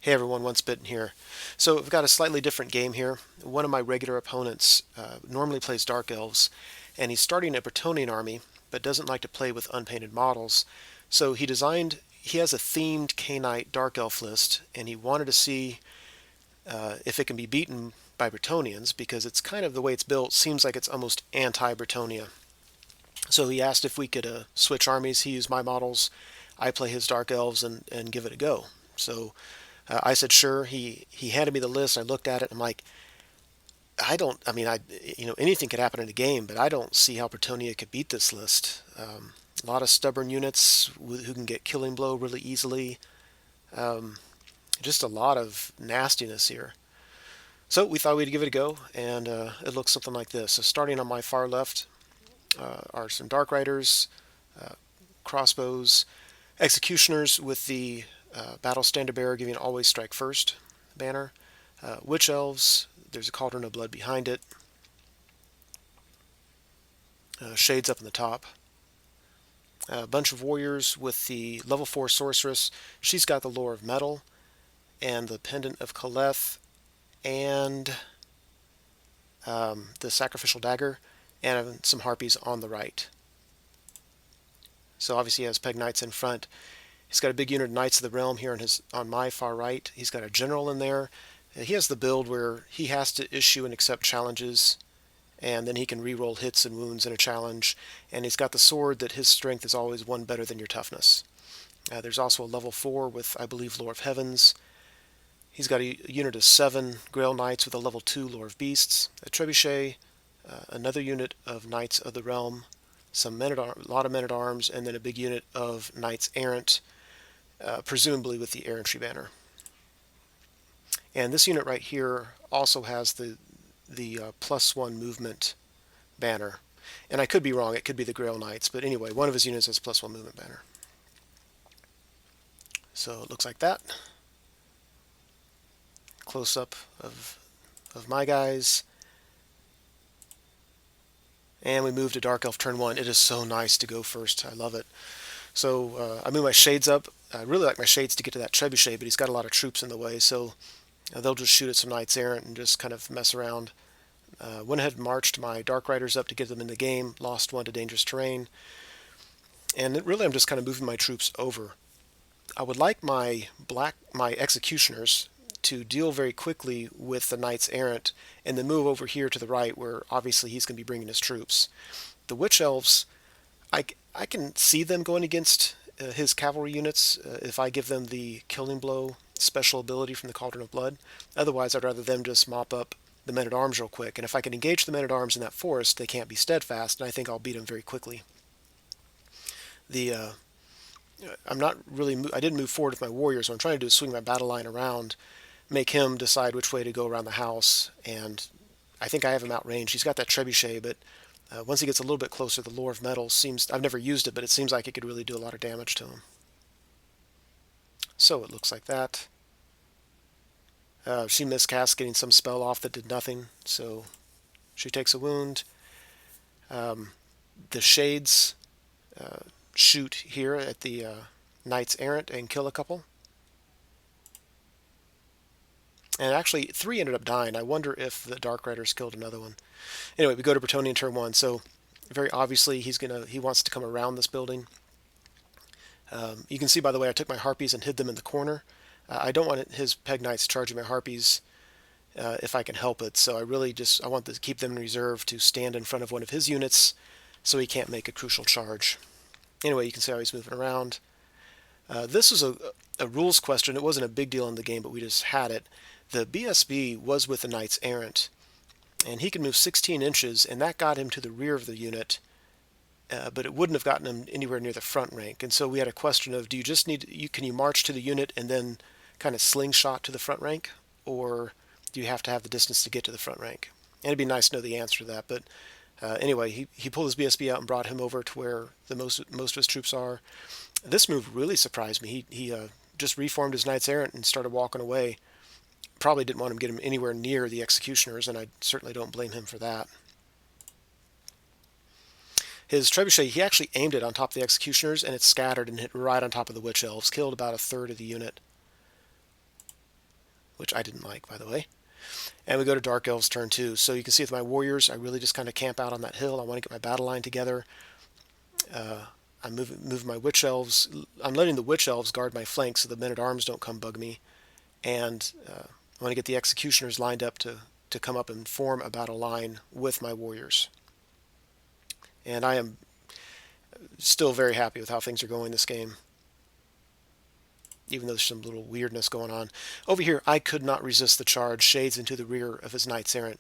Hey everyone, Once Bitten here. So I've got a slightly different game here. One of my regular opponents normally plays Dark Elves, and he's starting a Bretonnian army, but doesn't like to play with unpainted models. So he has a themed Khainite Dark Elf list, and he wanted to see if it can be beaten by Bretonnians, because it's kind of the way it's built, seems like it's almost anti-Bretonnia. So he asked if we could switch armies. He used my models, I play his Dark Elves, and give it a go. So I said sure. He handed me the list. I looked at it. And I'm like, I don't. I mean, anything could happen in a game, but I don't see how Bretonnia could beat this list. A lot of stubborn units who can get Killing Blow really easily. Um, just a lot of nastiness here. So we thought we'd give it a go, and it looks something like this. So starting on my far left are some Dark Riders, crossbows, executioners with the Battle Standard Bearer giving Always Strike First banner, Witch Elves, there's a Cauldron of Blood behind it, Shades up in the top, a bunch of warriors with the level 4 Sorceress. She's got the Lore of Metal and the Pendant of Kaleth and the Sacrificial Dagger, and some Harpies on the right. So obviously he has Peg Knights in front. He's got a big unit of Knights of the Realm here on my far right. He's got a General in there. He has the build where he has to issue and accept challenges, and then he can reroll hits and wounds in a challenge. And he's got the sword that his strength is always one better than your toughness. There's also a level 4 with, I believe, Lore of Heavens. He's got a unit of 7 Grail Knights with a level 2 Lore of Beasts, a Trebuchet, another unit of Knights of the Realm, a lot of Men-at-Arms, and then a big unit of Knights Errant, presumably with the Errantry banner. And this unit right here also has the +1 movement banner. And I could be wrong, it could be the Grail Knights, but anyway, one of his units has +1 movement banner. So it looks like that. Close up of my guys. And we move to Dark Elf turn 1. It is so nice to go first. I love it. So I move my Shades up. I really like my Shades to get to that Trebuchet, but he's got a lot of troops in the way, so they'll just shoot at some Knights Errant and just kind of mess around. Went ahead and marched my Dark Riders up to get them in the game. Lost one to dangerous terrain. And really I'm just kind of moving my troops over. I would like my Executioners to deal very quickly with the Knights Errant and then move over here to the right where obviously he's going to be bringing his troops. The Witch Elves, I can see them going against his cavalry units if I give them the Killing Blow special ability from the Cauldron of Blood. Otherwise, I'd rather them just mop up the Men-at-Arms real quick. And if I can engage the Men-at-Arms in that forest, they can't be steadfast, and I think I'll beat them very quickly. I didn't move forward with my warriors. What I'm trying to do is swing my battle line around, make him decide which way to go around the house, and I think I have him outranged. He's got that Trebuchet, but once he gets a little bit closer, the Lore of Metal I've never used it, but it seems like it could really do a lot of damage to him. So it looks like that. She miscast getting some spell off that did nothing, so she takes a wound. The Shades shoot here at the Knights Errant and kill a couple. And actually, 3 ended up dying. I wonder if the Dark Riders killed another one. Anyway, we go to Bretonnian turn 1. So very obviously he wants to come around this building. You can see, by the way, I took my Harpies and hid them in the corner. I don't want his Peg Knights charging my Harpies if I can help it. So I want to keep them in reserve to stand in front of one of his units so he can't make a crucial charge. Anyway, you can see how he's moving around. This was a rules question. It wasn't a big deal in the game, but we just had it. The BSB was with the Knights Errant, and he could move 16 inches, and that got him to the rear of the unit, but it wouldn't have gotten him anywhere near the front rank. And so we had a question of, can you march to the unit and then kind of slingshot to the front rank, or do you have to have the distance to get to the front rank? And it'd be nice to know the answer to that, but anyway, he pulled his BSB out and brought him over to where the most of his troops are. This move really surprised me. He just reformed his Knights Errant and started walking away. Probably didn't want him to get him anywhere near the Executioners, and I certainly don't blame him for that. His Trebuchet, he actually aimed it on top of the Executioners, and it scattered and hit right on top of the Witch Elves, killed about a third of the unit. which I didn't like, by the way. And we go to Dark Elves turn 2. So you can see with my warriors, I really just kind of camp out on that hill. I want to get my battle line together. I'm moving my Witch Elves. I'm letting the Witch Elves guard my flanks so the men-at-arms don't come bug me. And I want to get the Executioners lined up to come up and form a battle line with my warriors. And I am still very happy with how things are going this game, even though there's some little weirdness going on. Over here, I could not resist the charge, Shades into the rear of his Knights Errant.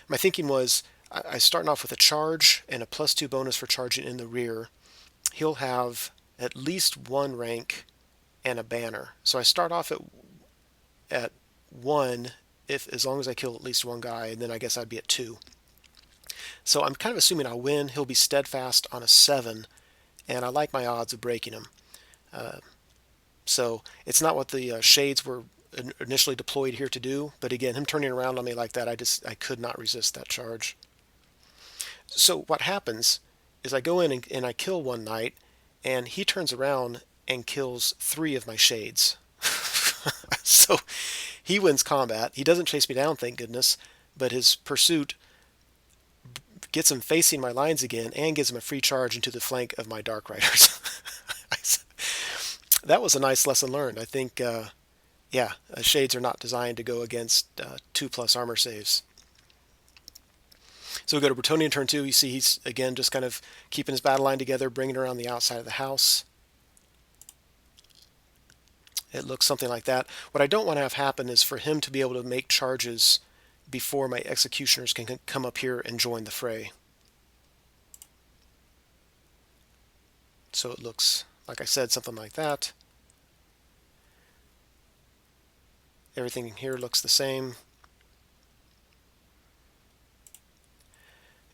My thinking was, I starting off with a charge and a +2 bonus for charging in the rear. He'll have at least 1 rank and a banner. So I start off at 1, as long as I kill at least 1 guy, and then I guess I'd be at 2. So I'm kind of assuming I'll win. He'll be steadfast on a 7, and I like my odds of breaking him. So it's not what the Shades were initially deployed here to do, but again, him turning around on me like that, I could not resist that charge. So what happens is I go in and I kill 1 knight, and he turns around and kills 3 of my Shades. So he wins combat. He doesn't chase me down, thank goodness, but his pursuit gets him facing my lines again and gives him a free charge into the flank of my Dark Riders. That was a nice lesson learned. I think, Shades are not designed to go against 2+ armor saves. So we go to Bretonnia turn 2. You see he's, again, just kind of keeping his battle line together, bringing it around the outside of the house. It looks something like that. What I don't want to have happen is for him to be able to make charges before my Executioners can come up here and join the fray. So it looks, like I said, something like that. Everything here looks the same.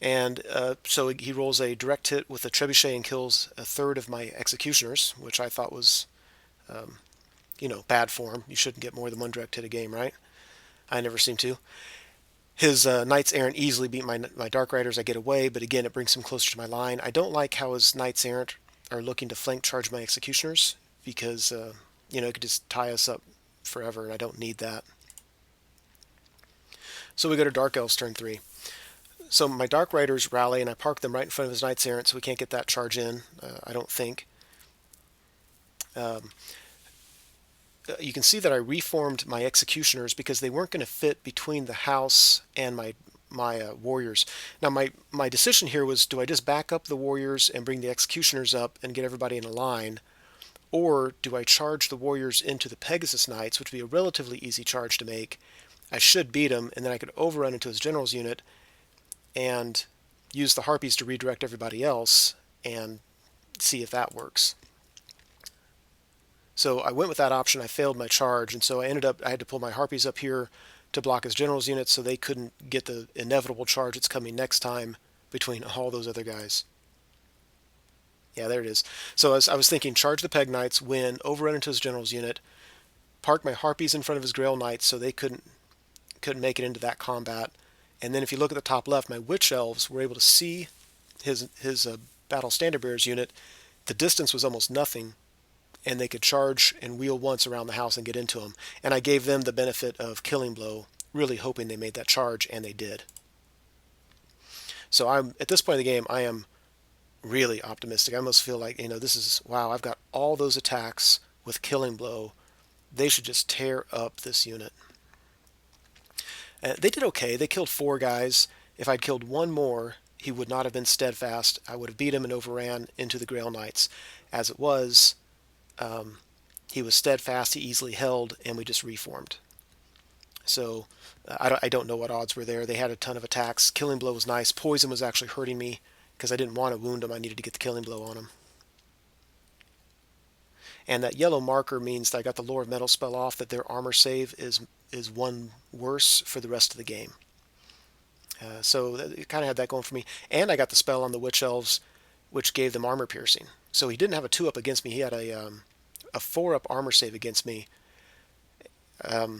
And so he rolls a direct hit with a trebuchet and kills a 1/3 of my Executioners, which I thought was, bad form. You shouldn't get more than 1 direct hit a game, right? I never seem to. His Knights Errant easily beat my Dark Riders. I get away, but again, it brings him closer to my line. I don't like how his Knights Errant are looking to flank charge my Executioners, because, it could just tie us up forever, and I don't need that. So we go to Dark Elves turn 3. So my Dark Riders rally, and I park them right in front of his Knights Errant, so we can't get that charge in, I don't think. You can see that I reformed my Executioners because they weren't going to fit between the house and my warriors. Now my decision here was, do I just back up the warriors and bring the Executioners up and get everybody in a line, or do I charge the warriors into the Pegasus Knights, which would be a relatively easy charge to make? I should beat him, and then I could overrun into his general's unit and use the Harpies to redirect everybody else and see if that works. So I went with that option. I failed my charge, and so I had to pull my Harpies up here to block his general's unit so they couldn't get the inevitable charge that's coming next time between all those other guys. Yeah, there it is. So I was thinking, charge the Peg Knights, win, overrun into his general's unit, park my Harpies in front of his Grail Knights so they couldn't make it into that combat. And then if you look at the top left, my Witch Elves were able to see his Battle Standard Bearers unit. The distance was almost nothing, and they could charge and wheel once around the house and get into him. And I gave them the benefit of Killing Blow, really hoping they made that charge, and they did. So at this point in the game, I am really optimistic. I almost feel like, this is, wow, I've got all those attacks with Killing Blow. They should just tear up this unit. They did okay. They killed 4 guys. If I'd killed 1 more, he would not have been steadfast. I would have beat him and overran into the Grail Knights. As it was, he was steadfast, he easily held, and we just reformed. So I don't know what odds were there. They had a ton of attacks. Killing Blow was nice. Poison was actually hurting me because I didn't want to wound him. I needed to get the Killing Blow on him. And that yellow marker means that I got the Lore of Metal spell off, that their armor save is 1 worse for the rest of the game. So it kind of had that going for me. And I got the spell on the Witch Elves, which gave them armor piercing. So he didn't have a 2-up against me. He had a 4-up armor save against me. I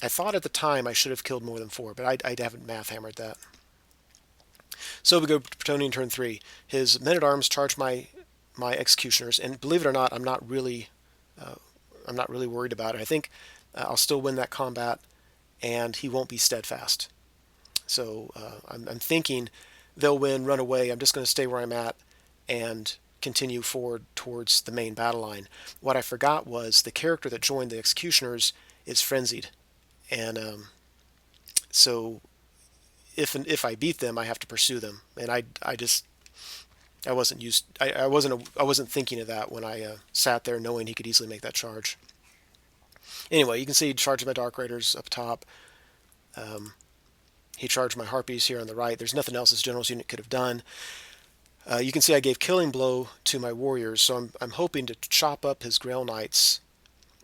thought at the time I should have killed more than 4, but I haven't math hammered that. So we go to Bretonnia turn 3. His men-at-arms charge my Executioners, and believe it or not, I'm not really worried about it. I think I'll still win that combat, and he won't be steadfast. So I'm thinking they'll win, run away. I'm just going to stay where I'm at and continue forward towards the main battle line. What I forgot was the character that joined the Executioners is frenzied, and so if I beat them, I have to pursue them, and I just I wasn't thinking of that when I sat there knowing he could easily make that charge. Anyway, you can see charging my Dark Raiders up top. He charged my Harpies here on the right. There's nothing else his general's unit could have done. You can see I gave Killing Blow to my warriors, so I'm hoping to chop up his Grail Knights,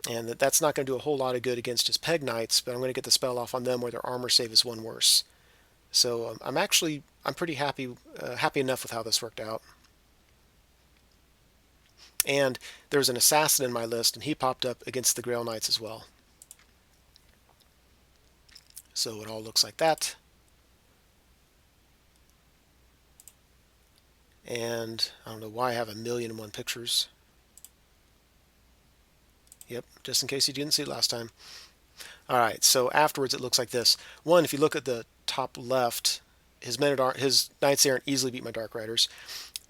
and that's not going to do a whole lot of good against his Peg Knights, but I'm going to get the spell off on them where their armor save is one worse. So I'm pretty happy enough with how this worked out. And there's an assassin in my list, and he popped up against the Grail Knights as well. So it all looks like that. And I don't know why I have 1,000,001 pictures. Yep, just in case you didn't see it last time. All right, so afterwards it looks like this. One, if you look at the top left, his Knights Errant easily beat my Dark Riders.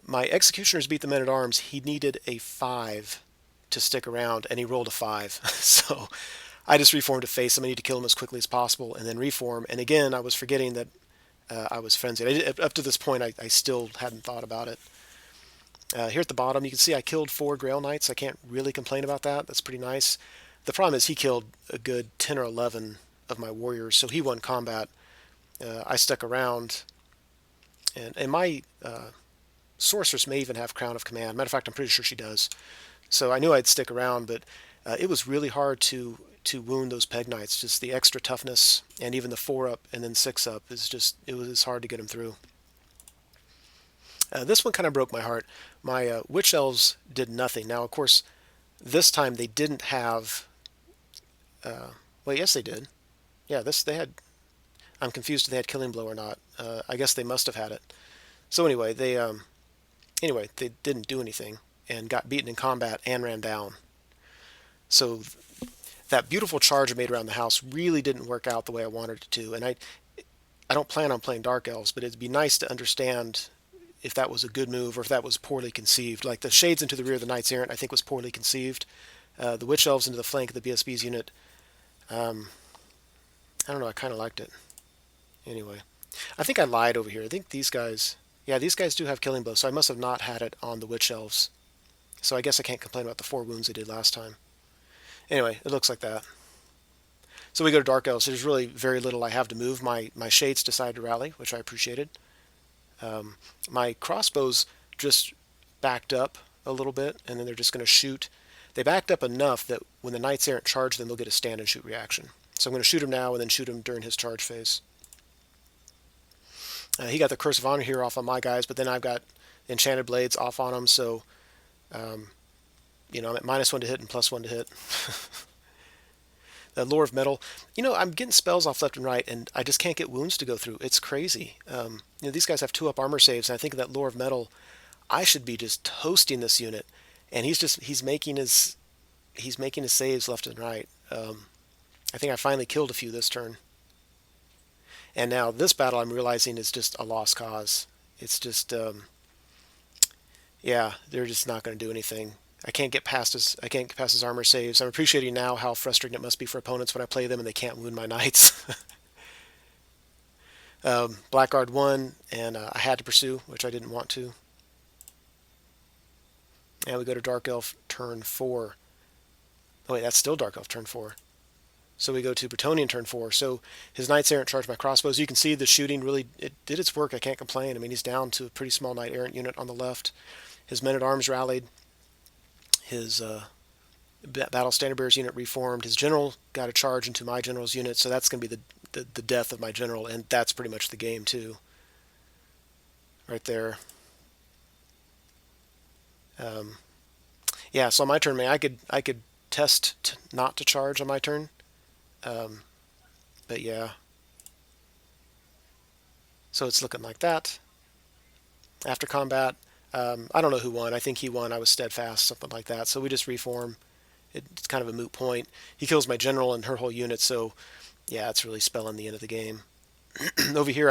My Executioners beat the Men-at-Arms. He needed a 5 to stick around, and he rolled a 5. So I just reformed to face him. I need to kill him as quickly as possible, and then reform. And again, I was forgetting that I was frenzied. Up to this point, I still hadn't thought about it. Here at the bottom, you can see I killed 4 Grail Knights. I can't really complain about that. That's pretty nice. The problem is he killed a good 10 or 11 of my warriors, so he won combat. I stuck around, and my sorceress may even have Crown of Command. Matter of fact, I'm pretty sure she does. So I knew I'd stick around, but it was really hard to wound those Peg Knights. Just the extra toughness, and even the 4-up and then 6-up it was hard to get them through. This one kind of broke my heart. My Witch Elves did nothing. Now, of course, this time they didn't have. Well, yes, they did. Yeah, they had. I'm confused if they had Killing Blow or not. I guess they must have had it. So anyway, they didn't do anything and got beaten in combat and ran down. So that beautiful charge I made around the house really didn't work out the way I wanted it to. And I don't plan on playing Dark Elves, but it'd be nice to understand if that was a good move or if that was poorly conceived. Like the Shades into the rear of the Knights Errant, I think was poorly conceived. The Witch Elves into the flank of the BSB's unit, I don't know, I kind of liked it. Anyway, I think I lied over here. I think these guys do have Killing Blow, so I must have not had it on the Witch Elves. So I guess I can't complain about the 4 wounds I did last time. Anyway, it looks like that. So we go to Dark Elves. There's really very little I have to move. My Shades decided to rally, which I appreciated. My crossbows just backed up a little bit, and then they're just going to shoot. They backed up enough that when the Knights Errant charge them, they'll get a stand and shoot reaction. So I'm going to shoot him now and then shoot him during his charge phase. He got the Curse of Honor here off on my guys, but then I've got Enchanted Blades off on him, so I'm at -1 to hit and +1 to hit. The Lore of Metal. I'm getting spells off left and right, and I just can't get wounds to go through. It's crazy. These guys have 2-up armor saves, and I think that Lore of Metal, I should be just toasting this unit, and he's making his saves left and right. I think I finally killed a few this turn. And now this battle, I'm realizing, is just a lost cause. It's just, they're just not going to do anything. I can't get past his armor saves. I'm appreciating now how frustrating it must be for opponents when I play them and they can't wound my knights. Blackguard won, and I had to pursue, which I didn't want to. And we go to Dark Elf turn 4. Oh wait, that's still Dark Elf turn 4. So we go to Bretonnian turn 4. So his Knights Errant charged my crossbows. You can see the shooting really, it did its work. I can't complain. I mean, he's down to a pretty small Knight Errant unit on the left. His Men-at-Arms rallied. His Battle Standard Bearers unit reformed. His general got a charge into my general's unit, so that's going to be the death of my general, and that's pretty much the game too. Right there. So on my turn, man, I could test not to charge on my turn. But yeah. So it's looking like that. After combat, I don't know who won. I think he won. I was steadfast, something like that. So we just reform, it's kind of a moot point. He kills my general and her whole unit, so yeah, it's really spelling the end of the game. Over here,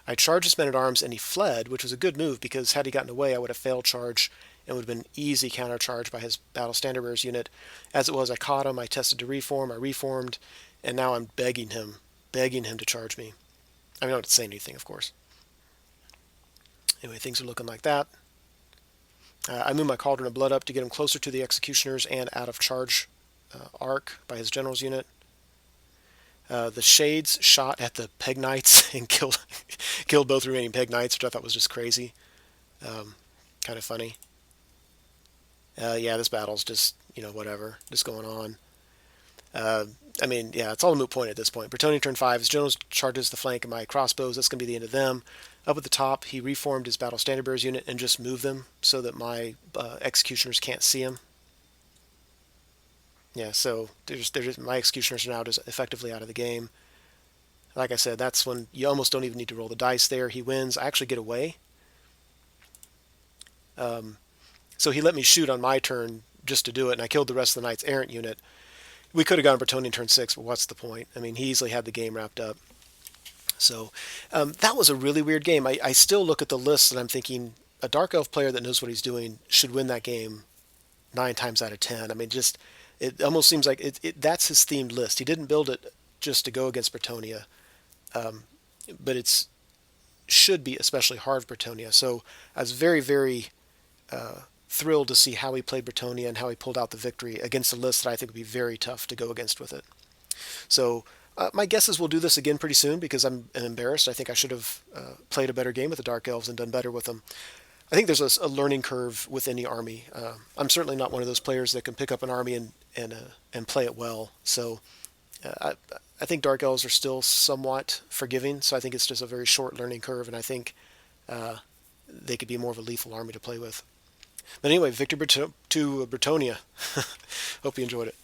I charged his men-at-arms and he fled, which was a good move because had he gotten away, I would have failed charge and would have been easy counter-charge by his battle standard bearers unit. As it was, I caught him, I tested to reform, I reformed, and now I'm begging him to charge me. I mean, I don't say anything, of course. Anyway, things are looking like that. I move my Cauldron of Blood up to get him closer to the Executioners and out of charge arc by his general's unit. The Shades shot at the Peg Knights and killed both remaining Peg Knights, which I thought was just crazy. Kind of funny. Yeah, this battle's just, whatever, just going on. I mean, yeah, it's all a moot point at this point. Bretonnia turn 5, his general charges the flank of my crossbows. That's going to be the end of them. Up at the top, he reformed his battle standard bearers unit and just moved them so that my executioners can't see him. Yeah, so my executioners are now just effectively out of the game. Like I said, that's when you almost don't even need to roll the dice there. He wins. I actually get away. So he let me shoot on my turn just to do it, and I killed the rest of the Knight's Errant unit. We could have gone Bretonnian turn 6, but what's the point? I mean, he easily had the game wrapped up. So that was a really weird game. I still look at the list and I'm thinking a Dark Elf player that knows what he's doing should win that game 9 times out of 10. I mean, just it almost seems like that's his themed list. He didn't build it just to go against Bretonnia, but it's should be especially hard for Bretonnia. So I was very, very thrilled to see how he played Bretonnia and how he pulled out the victory against a list that I think would be very tough to go against with it. So my guess is we'll do this again pretty soon because I'm embarrassed. I think I should have played a better game with the Dark Elves and done better with them. I think there's a learning curve with any army. I'm certainly not one of those players that can pick up an army and play it well. So I think Dark Elves are still somewhat forgiving. So I think it's just a very short learning curve, and I think they could be more of a lethal army to play with. But anyway, victory to Bretonnia. Hope you enjoyed it.